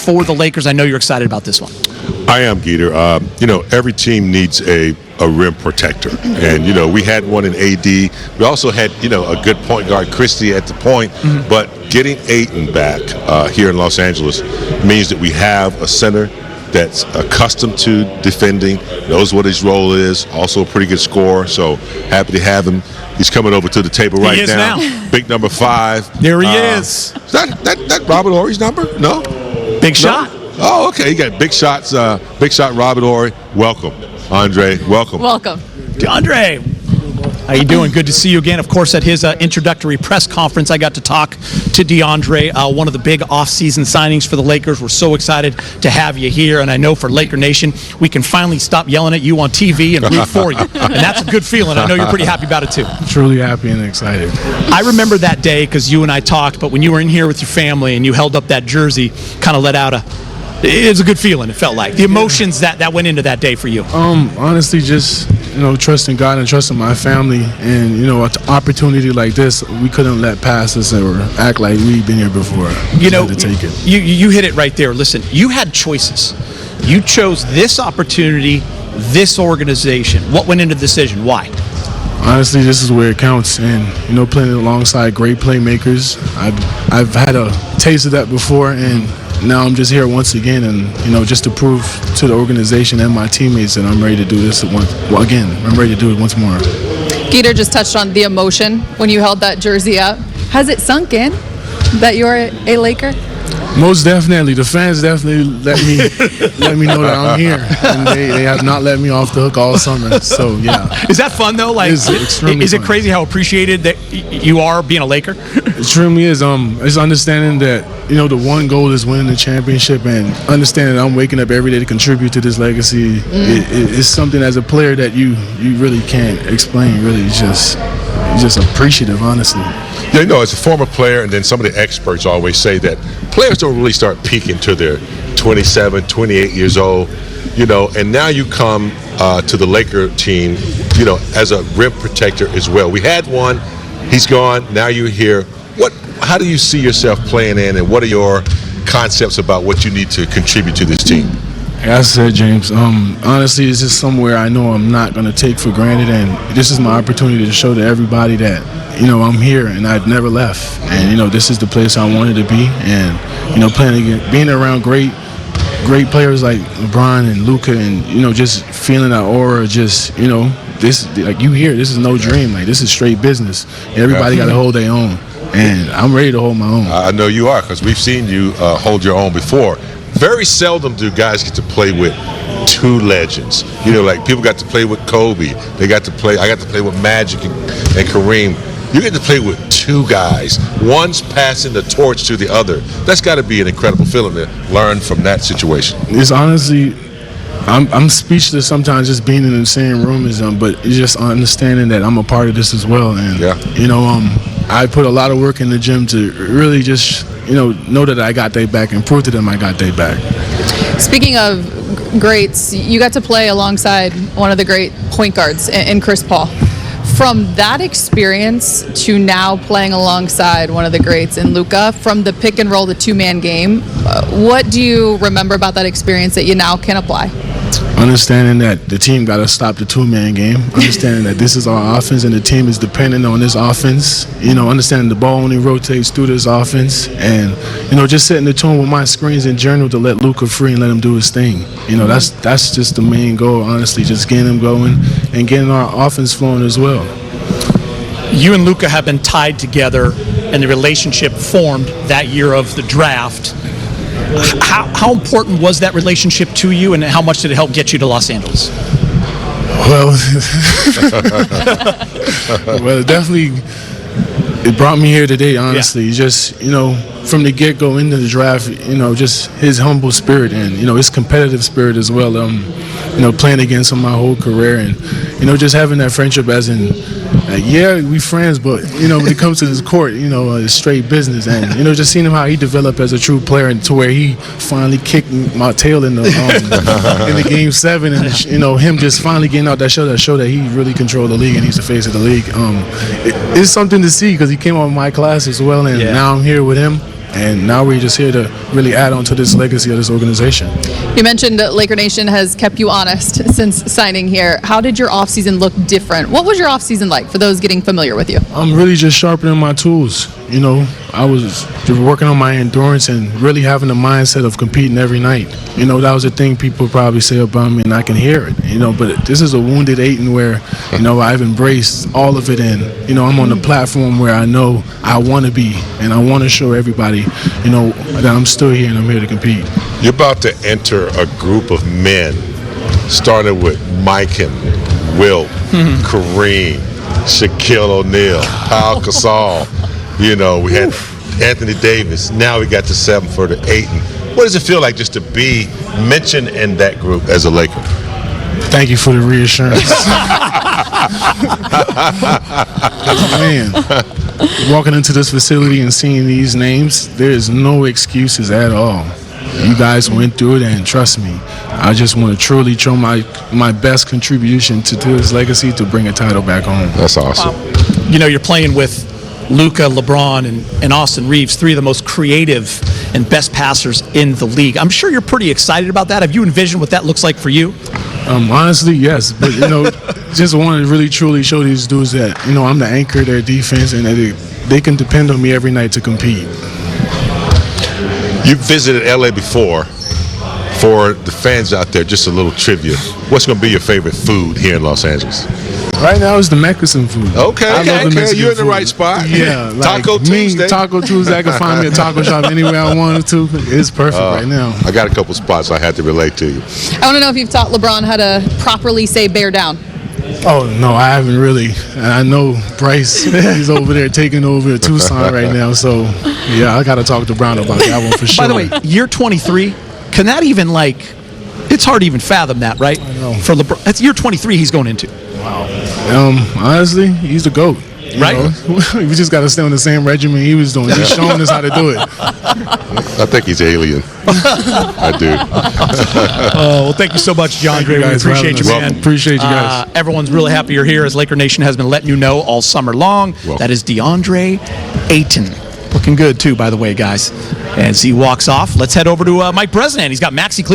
for the Lakers. I know you're excited about this one. I am, Geeter. Every team needs a rim protector. And, we had one in AD. We also had, a good point guard, Christie, at the point. Mm-hmm. But getting Ayton back here in Los Angeles means that we have a center that's accustomed to defending, knows what his role is, also a pretty good scorer. So happy to have him. He's coming over to the table right now. Big number 5. There he is. Is that Robert Horry's number? No? Big shot. Oh, okay. You got big shots. Big shot, Robert Horry. Welcome. Andre, welcome. Welcome. DeAndre, how you doing? Good to see you again. Of course, at his introductory press conference, I got to talk to DeAndre, one of the big off-season signings for the Lakers. We're so excited to have you here, and I know for Laker Nation, we can finally stop yelling at you on TV and root for you, and that's a good feeling. I know you're pretty happy about it, too. Truly happy and excited. I remember that day because you and I talked, but when you were in here with your family and you held up that jersey, kind of let out it was a good feeling, it felt like. The emotions that went into that day for you. Honestly, just, trusting God and trusting my family. And, an opportunity like this, we couldn't let pass us or act like we've been here before. To take it. You hit it right there. Listen, you had choices. You chose this opportunity, this organization. What went into the decision? Why? Honestly, this is where it counts. And, playing alongside great playmakers, I've had a taste of that before, and now I'm just here once again, and just to prove to the organization and my teammates that I'm ready to do this I'm ready to do it once more. Geeter just touched on the emotion when you held that jersey up. Has it sunk in that you're a Laker? Most definitely. The fans definitely let me know that I'm here, and they have not let me off the hook all summer. So yeah. Is that fun though? Like, is it crazy how appreciated that you are being a Laker? It extremely is. It's understanding that the one goal is winning the championship, and understanding that I'm waking up every day to contribute to this legacy. It's something as a player that you really can't explain. Really, just appreciative, honestly. As a former player, and then some of the experts always say that players don't really start peaking till they're 27, 28 years old, and now you come to the Laker team, as a rim protector as well. We had one, he's gone, now you're here. How do you see yourself playing in, and what are your concepts about what you need to contribute to this team? Like I said, James, honestly, it's just somewhere I know I'm not going to take for granted, and this is my opportunity to show to everybody that, I'm here and I've never left, and, this is the place I wanted to be, and, being around great players like LeBron and Luka, and, just feeling that aura, just, this, like you here, this is no dream, like this is straight business. Everybody got to hold their own, and I'm ready to hold my own. I know you are, because we've seen you hold your own before. Very seldom do guys get to play with two legends. Like people got to play with Kobe. I got to play with Magic and Kareem. You get to play with two guys. One's passing the torch to the other. That's got to be an incredible feeling to learn from that situation. It's honestly, I'm speechless sometimes just being in the same room as them, but it's just understanding that I'm a part of this as well. And, I put a lot of work in the gym to really just, know that I got their back and prove to them I got their back. Speaking of greats, you got to play alongside one of the great point guards in Chris Paul. From that experience to now playing alongside one of the greats in Luka, from the pick and roll, the two-man game, what do you remember about that experience that you now can apply? Understanding that the team got to stop the two-man game. Understanding that this is our offense and the team is dependent on this offense. Understanding the ball only rotates through this offense. And, just setting the tone with my screens in general to let Luka free and let him do his thing. That's just the main goal, honestly, just getting him going and getting our offense flowing as well. You and Luka have been tied together, and the relationship formed that year of the draft. How important was that relationship to you, and how much did it help get you to Los Angeles? Well, definitely it brought me here today, honestly. Yeah. Just, from the get-go into the draft, just his humble spirit and, his competitive spirit as well, playing against him my whole career and, just having that friendship as in, we friends, but, when it comes to this court, it's straight business. And, just seeing him how he developed as a true player and to where he finally kicked my tail in the in the Game 7 and, him just finally getting out that show that he really controlled the league and he's the face of the league. It's something to see because he came on my class as well, and now I'm here with him. and now we're just here to really add on to this legacy of this organization. You mentioned Laker Nation has kept you honest since signing here. How did your offseason look different? What was your offseason like for those getting familiar with you? I'm really just sharpening my tools. You know, I was working on my endurance and really having the mindset of competing every night. You know, that was the thing people probably say about me, and I can hear it. You know, but this is a wounded Ayton where, you know, I've embraced all of it, and, you know, I'm on the platform where I know I want to be, and I want to show everybody, you know, that I'm still here and I'm here to compete. You're about to enter a group of men, starting with Mike and Wilt, Kareem, Shaquille O'Neal, Pau Gasol. You know, we had Anthony Davis. Now we got the 7-footer Ayton. What does it feel like just to be mentioned in that group as a Laker? Thank you for the reassurance. Man, walking into this facility and seeing these names, there is no excuses at all. You guys went through it, and trust me, I just want to truly show my best contribution to this legacy to bring a title back home. That's awesome. Wow. You know, you're playing with Luka, LeBron, and Austin Reeves, three of the most creative and best passers in the league. I'm sure you're pretty excited about that. Have you envisioned what that looks like for you? Honestly, yes. But, you know, just want to really, truly show these dudes that, you know, I'm the anchor of their defense and that they can depend on me every night to compete. You visited L.A. before. For the fans out there, just a little trivia. What's going to be your favorite food here in Los Angeles? Right now, it's the Mexican food. Okay, I love the Mexican you're in the food. right spot. Yeah, like Taco Tuesday. Taco Tuesday. I can find me a taco shop anywhere I wanted to. It's perfect right now. I got a couple spots I had to relate to you. I want to know if you've taught LeBron how to properly say bear down. Oh, no, I haven't really. And I know Bryce, he's over there taking over Tucson right now. So, yeah, I got to talk to Brown about that one for sure. By the way, year 23, can that even, like, it's hard to even fathom that, right? I know. For LeBron, that's year 23 he's going into. Wow. Honestly, he's the GOAT. Right? We just got to stay on the same regimen he was doing. He's showing us how to do it. I think he's alien. I do. Well, thank you so much, DeAndre. We appreciate you, man. Appreciate you guys. Everyone's really happy you're here, as Laker Nation has been letting you know all summer long. Welcome. That is DeAndre Ayton. Looking good, too, by the way, guys. As he walks off, let's head over to Mike Bresnan. He's got Maxi Cleveland.